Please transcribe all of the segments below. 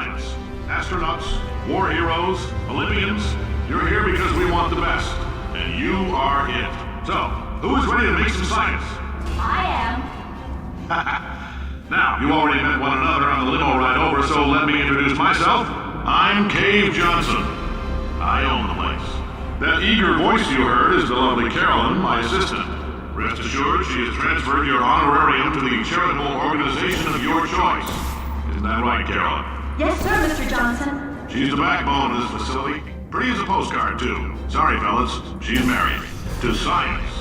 science. Astronauts, war heroes, Olympians, you're here because we want the best. And you are it. So, who is ready to make some science? I am. Now, you already met one another on the limo ride over, so let me introduce myself. I'm Cave Johnson. I own the place. That eager voice you heard is the lovely Carolyn, my assistant. Rest assured, she has transferred your honorarium to the charitable organization of your choice. Isn't that right, Carolyn? Yes, sir, Mr. Johnson. She's the backbone of this facility. Pretty as a postcard, too. Sorry, fellas. She's married. To science.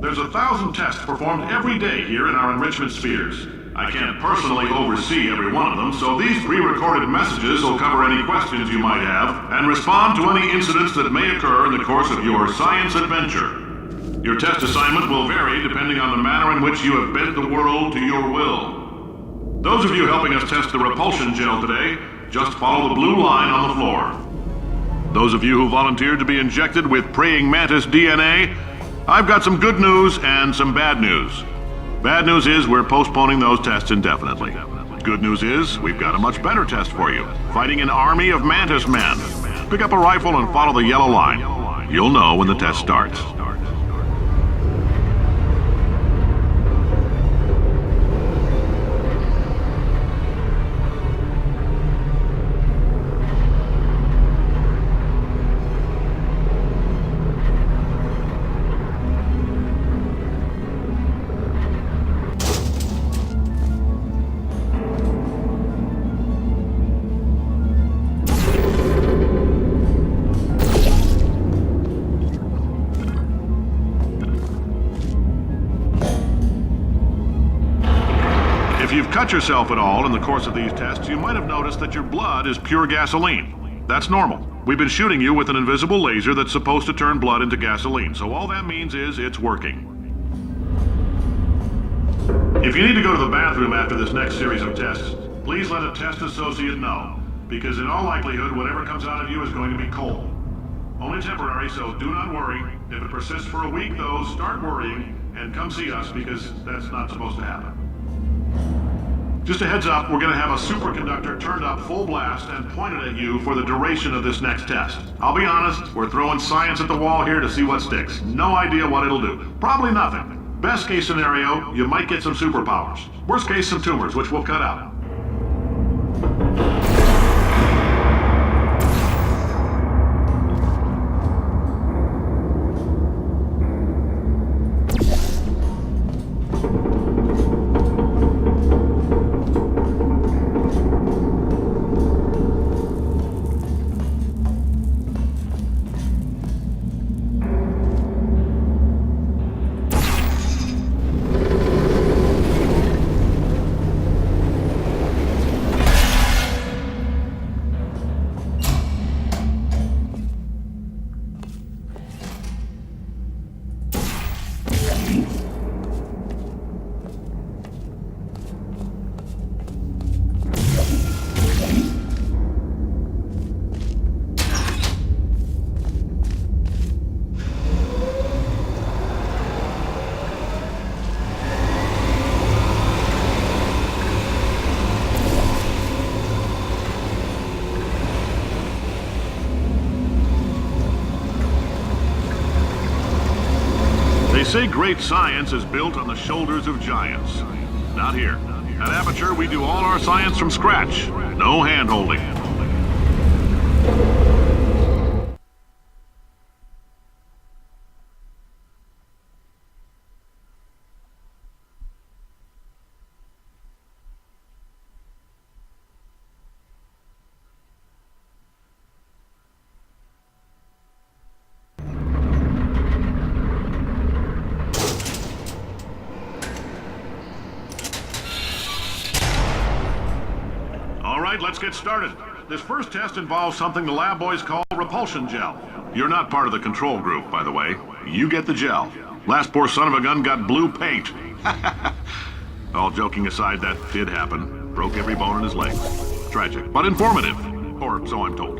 There's 1,000 tests performed every day here in our enrichment spheres. I can't personally oversee every one of them, so these pre-recorded messages will cover any questions you might have and respond to any incidents that may occur in the course of your science adventure. Your test assignment will vary depending on the manner in which you have bent the world to your will. Those of you helping us test the repulsion gel today, just follow the blue line on the floor. Those of you who volunteered to be injected with praying mantis DNA, I've got some good news and some bad news. Bad news is we're postponing those tests indefinitely. Good news is we've got a much better test for you. Fighting an army of mantis men. Pick up a rifle and follow the yellow line. You'll know when the test starts. If you've cut yourself at all in the course of these tests, you might have noticed that your blood is pure gasoline. That's normal. We've been shooting you with an invisible laser that's supposed to turn blood into gasoline, so all that means is it's working. If you need to go to the bathroom after this next series of tests, please let a test associate know, because in all likelihood, whatever comes out of you is going to be coal. Only temporary, so do not worry. If it persists for a week, though, start worrying and come see us, because that's not supposed to happen. Just a heads up, we're going to have a superconductor turned up full blast and pointed at you for the duration of this next test. I'll be honest, we're throwing science at the wall here to see what sticks. No idea what it'll do. Probably nothing. Best case scenario, you might get some superpowers. Worst case, some tumors, which we'll cut out. They say great science is built on the shoulders of giants. Not here. At Aperture, we do all our science from scratch. No hand-holding. Let's get started. This first test involves something the lab boys call repulsion gel. You're not part of the control group, by the way. You get the gel. Last poor son of a gun got blue paint. All joking aside, that did happen. Broke every bone in his leg. Tragic, but informative. Or so I'm told.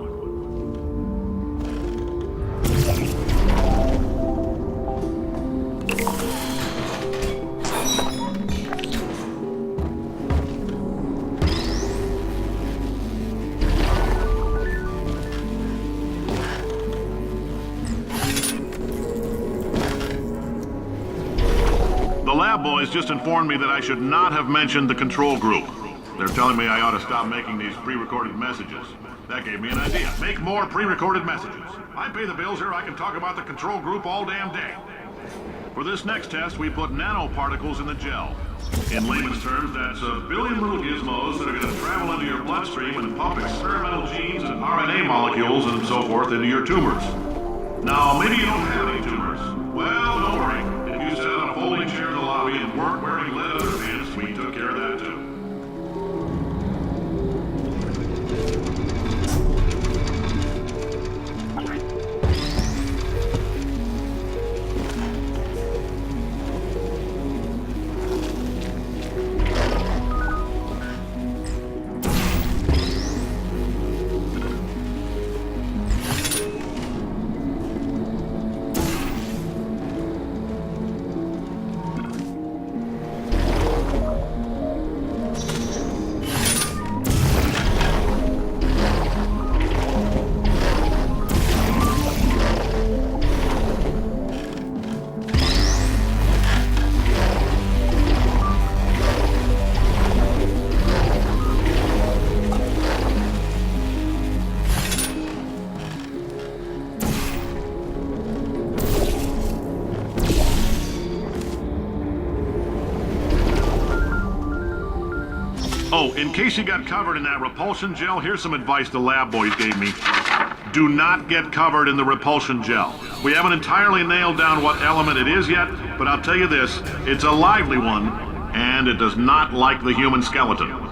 The lab boys just informed me that I should not have mentioned the control group. They're telling me I ought to stop making these pre-recorded messages. That gave me an idea. Make more pre-recorded messages. I pay the bills here, I can talk about the control group all damn day. For this next test, we put nanoparticles in the gel. In layman's terms, that's a billion little gizmos that are going to travel into your bloodstream and pump experimental genes and RNA molecules and so forth into your tumors. Now, maybe you don't have any tumors. Well, don't worry. If you sat on a folding chair in the lobby and weren't wearing lead underpants, we took care of that too. Oh, in case you got covered in that repulsion gel, here's some advice the lab boys gave me. Do not get covered in the repulsion gel. We haven't entirely nailed down what element it is yet, but I'll tell you this, it's a lively one, and it does not like the human skeleton.